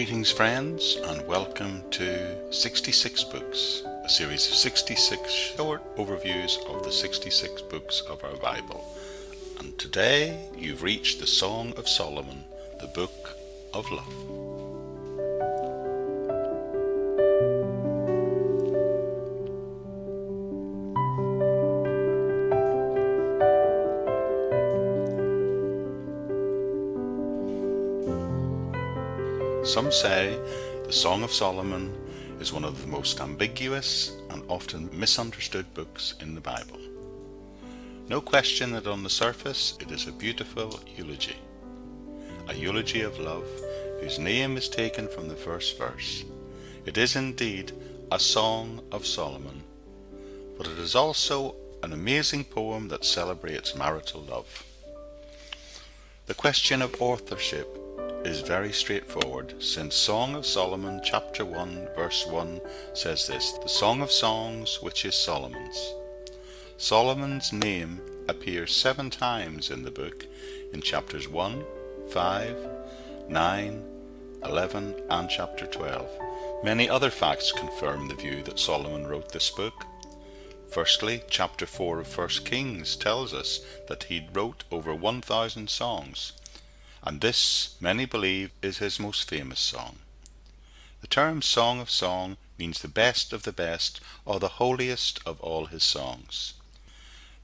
Greetings, friends, and welcome to 66 Books, a series of 66 short overviews of the 66 books of our Bible. And today you've reached the Song of Solomon, the Book of Love. Some say the Song of Solomon is one of the most ambiguous and often misunderstood books in the Bible. No question that on the surface it is a beautiful eulogy. A eulogy of love whose name is taken from the first verse. It is indeed a Song of Solomon, but it is also an amazing poem that celebrates marital love. The question of authorship is very straightforward, since Song of Solomon chapter 1 verse 1 says this: the Song of Songs which is Solomon's. Solomon's name appears 7 times in the book, in chapters 1, 5, 9, 11 and chapter 12. Many other facts confirm the view that Solomon wrote this book. Firstly, chapter 4 of 1 Kings tells us that he wrote over 1,000 songs, and this, many believe, is his most famous song. The term Song of Song means the best of the best, or the holiest of all his songs.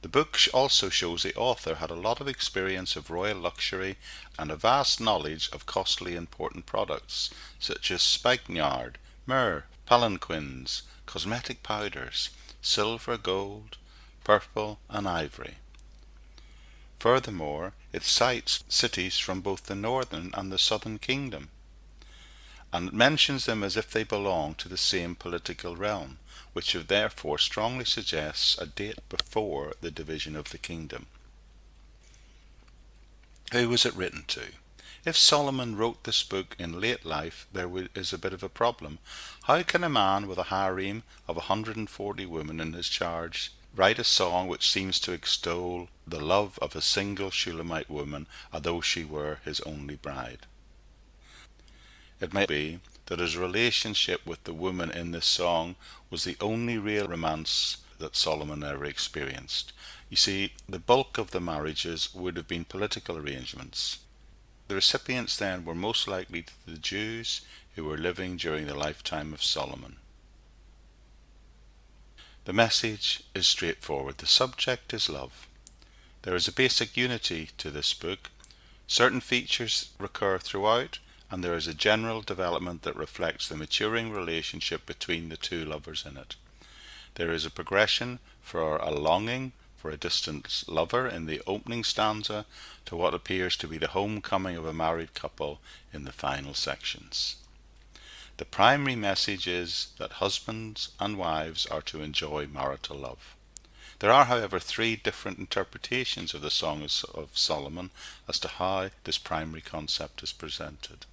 The book also shows the author had a lot of experience of royal luxury and a vast knowledge of costly important products, such as spikenard, myrrh, palanquins, cosmetic powders, silver, gold, purple and ivory. Furthermore, it cites cities from both the northern and the southern kingdom, and mentions them as if they belong to the same political realm, which therefore strongly suggests a date before the division of the kingdom. Who was it written to? If Solomon wrote this book in late life, there is a bit of a problem. How can a man with a harem of 140 women in his charge write a song which seems to extol the love of a single Shulamite woman, as though she were his only bride? It may be that his relationship with the woman in this song was the only real romance that Solomon ever experienced. You see, the bulk of the marriages would have been political arrangements. The recipients then were most likely the Jews who were living during the lifetime of Solomon. The message is straightforward. The subject is love. There is a basic unity to this book. Certain features recur throughout, and there is a general development that reflects the maturing relationship between the two lovers in it. There is a progression for a longing for a distant lover in the opening stanza to what appears to be the homecoming of a married couple in the final sections. The primary message is that husbands and wives are to enjoy marital love. There are, however, 3 different interpretations of the Song of Solomon as to how this primary concept is presented.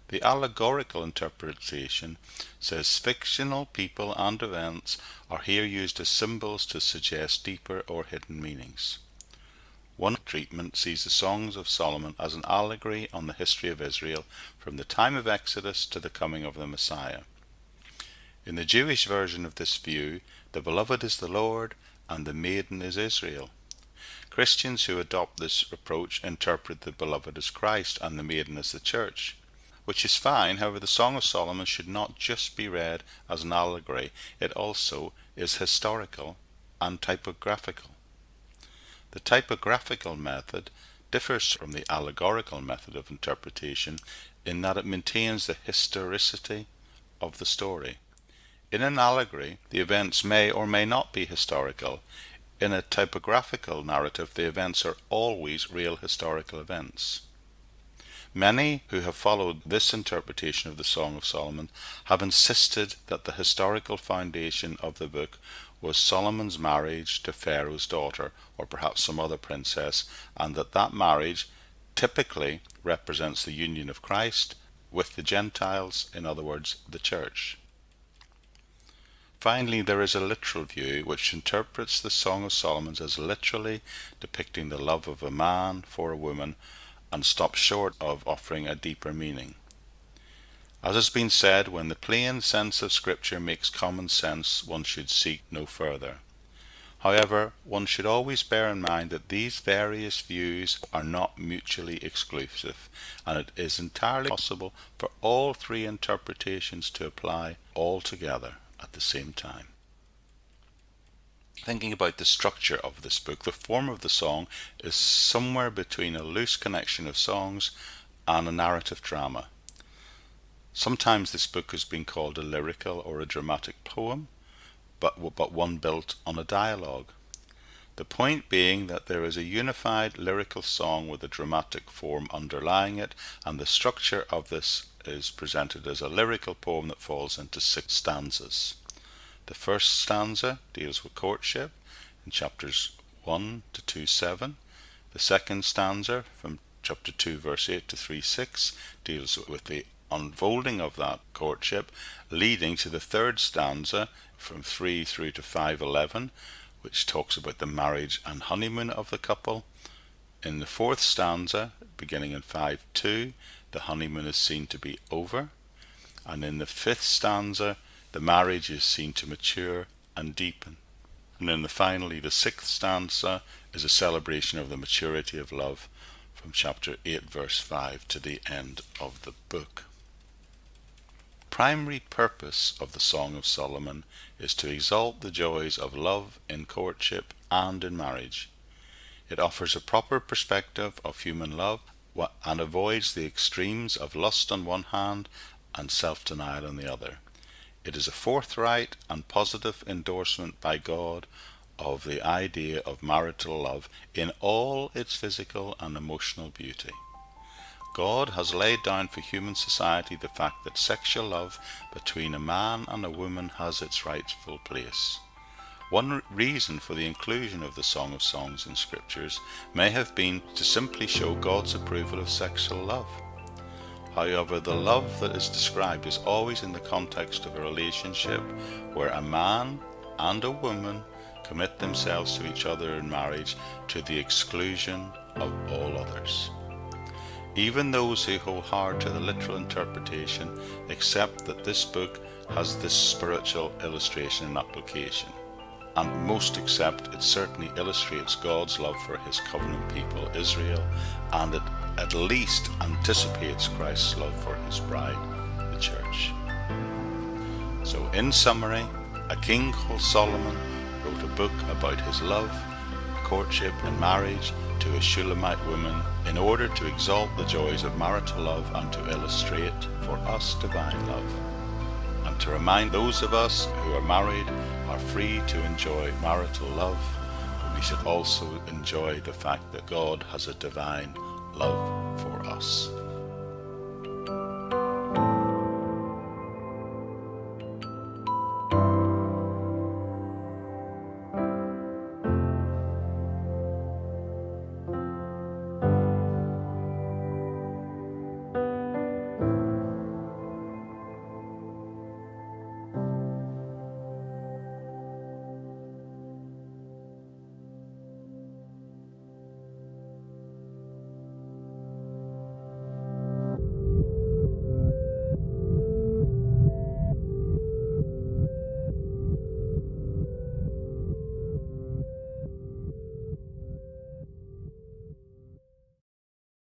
The allegorical interpretation says fictional people and events are here used as symbols to suggest deeper or hidden meanings. One treatment sees the Songs of Solomon as an allegory on the history of Israel from the time of Exodus to the coming of the Messiah. In the Jewish version of this view, the beloved is the Lord and the maiden is Israel. Christians who adopt this approach interpret the beloved as Christ and the maiden as the church, which is fine. However, the Song of Solomon should not just be read as an allegory. It also is historical and typographical. The typographical method differs from the allegorical method of interpretation in that it maintains the historicity of the story. In an allegory, the events may or may not be historical. In a typographical narrative, the events are always real historical events. Many who have followed this interpretation of the Song of Solomon have insisted that the historical foundation of the book was Solomon's marriage to Pharaoh's daughter, or perhaps some other princess, and that marriage typically represents the union of Christ with the Gentiles, in other words, the church. Finally, there is a literal view which interprets the Song of Solomon as literally depicting the love of a man for a woman and stops short of offering a deeper meaning. As has been said, when the plain sense of Scripture makes common sense, one should seek no further. However, one should always bear in mind that these various views are not mutually exclusive, and it is entirely possible for all three interpretations to apply all together at the same time. Thinking about the structure of this book, the form of the song is somewhere between a loose connection of songs and a narrative drama. Sometimes this book has been called a lyrical or a dramatic poem, but one built on a dialogue. The point being that there is a unified lyrical song with a dramatic form underlying it, and the structure of this is presented as a lyrical poem that falls into 6 stanzas. The first stanza deals with courtship in chapters 1 to 2:7. The second stanza from chapter 2 verse 8 to 3:6 deals with the unfolding of that courtship, leading to the third stanza from 3 through to 5:11, which talks about the marriage and honeymoon of the couple. In the fourth stanza, beginning in 5:2, the honeymoon is seen to be over, and in the fifth stanza, the marriage is seen to mature and deepen. And then finally, the sixth stanza is a celebration of the maturity of love from chapter 8 verse 5 to the end of the book. Primary purpose of the Song of Solomon is to exalt the joys of love in courtship and in marriage. It offers a proper perspective of human love and avoids the extremes of lust on one hand and self-denial on the other. It is a forthright and positive endorsement by God of the idea of marital love in all its physical and emotional beauty. God has laid down for human society the fact that sexual love between a man and a woman has its rightful place. One reason for the inclusion of the Song of Songs in Scriptures may have been to simply show God's approval of sexual love. However, the love that is described is always in the context of a relationship where a man and a woman commit themselves to each other in marriage to the exclusion of all others. Even those who hold hard to the literal interpretation accept that this book has this spiritual illustration and application, and most accept it certainly illustrates God's love for his covenant people Israel, and it at least anticipates Christ's love for his bride, the church. So in summary, a king called Solomon wrote a book about his love, courtship and marriage to a Shulamite woman in order to exalt the joys of marital love and to illustrate for us divine love, and to remind those of us who are married are free to enjoy marital love, but we should also enjoy the fact that God has a divine love for us.